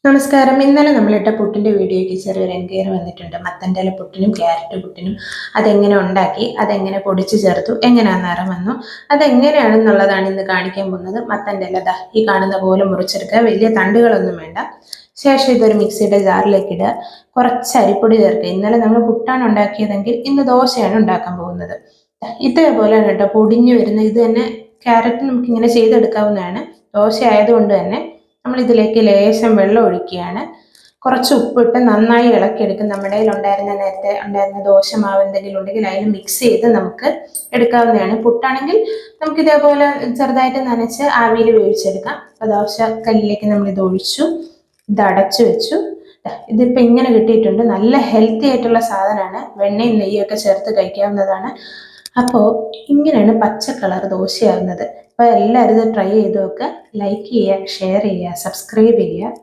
നമസ്കാരം. ഇന്നലെ നമ്മളിട്ട പുട്ടിൻ്റെ വീഡിയോയ്ക്ക് ചെറിയൊരു എൻക്വയറി വന്നിട്ടുണ്ട്. മത്തൻ്റെ ഇല പുട്ടിനും ക്യാരറ്റ് പുട്ടിനും അതെങ്ങനെ ഉണ്ടാക്കി, അതെങ്ങനെ പൊടിച്ച് ചേർത്തു, എങ്ങനെയാണ് നിറം വന്നു, അതെങ്ങനെയാണെന്നുള്ളതാണ് ഇന്ന് കാണിക്കാൻ പോകുന്നത്. മത്തൻ്റെ ഇല ദാ ഈ കാണുന്ന പോലെ മുറിച്ചെടുക്കുക. വലിയ തണ്ടുകളൊന്നും വേണ്ട. ശേഷം ഇതൊരു മിക്സിയുടെ ജാറിലേക്ക് ഇടുക. കുറച്ച് അരിപ്പൊടി ചേർക്കുക. ഇന്നലെ നമ്മൾ പുട്ടാണ് ഉണ്ടാക്കിയതെങ്കിൽ ഇന്ന് ദോശയാണ് ഉണ്ടാക്കാൻ പോകുന്നത്. ഇതേപോലെയാണ് കേട്ടോ പൊടിഞ്ഞു വരുന്നത്. ഇത് തന്നെ ക്യാരറ്റ് നമുക്കിങ്ങനെ ചെയ്തെടുക്കാവുന്നതാണ്. ദോശ ആയതുകൊണ്ട് തന്നെ നമ്മൾ ഇതിലേക്ക് ലേശം വെള്ളം ഒഴിക്കുകയാണ്. കുറച്ച് ഉപ്പിട്ട് നന്നായി ഇളക്കിയെടുക്കും. നമ്മുടെ കയ്യിൽ നേരത്തെ ഉണ്ടായിരുന്ന ദോശമാവ് എന്തെങ്കിലും ഉണ്ടെങ്കിൽ അതിൽ മിക്സ് ചെയ്ത് നമുക്ക് എടുക്കാവുന്നതാണ്. പുട്ടാണെങ്കിൽ നമുക്ക് ഇതേപോലെ ചെറുതായിട്ട് നനച്ച് ആവിയിൽ വേവിച്ചെടുക്കാം. അപ്പോൾ ദോശ കല്ലിലേക്ക് നമ്മൾ ഇത് ഒഴിച്ചു, ഇത് അടച്ചു വെച്ചു. ഇതിപ്പോൾ ഇങ്ങനെ കിട്ടിയിട്ടുണ്ട്. നല്ല ഹെൽത്തി ആയിട്ടുള്ള സാധനമാണ്. വെണ്ണയും നെയ്യൊക്കെ ചേർത്ത് കഴിക്കാവുന്നതാണ്. അപ്പോൾ ഇങ്ങനെയാണ് പച്ച കളർ ദോശയാകുന്നത്. അപ്പോൾ എല്ലാവരും ഇത് ട്രൈ ചെയ്ത് നോക്കുക. ലൈക്ക് ചെയ്യുക, ഷെയർ ചെയ്യുക, സബ്സ്ക്രൈബ് ചെയ്യുക.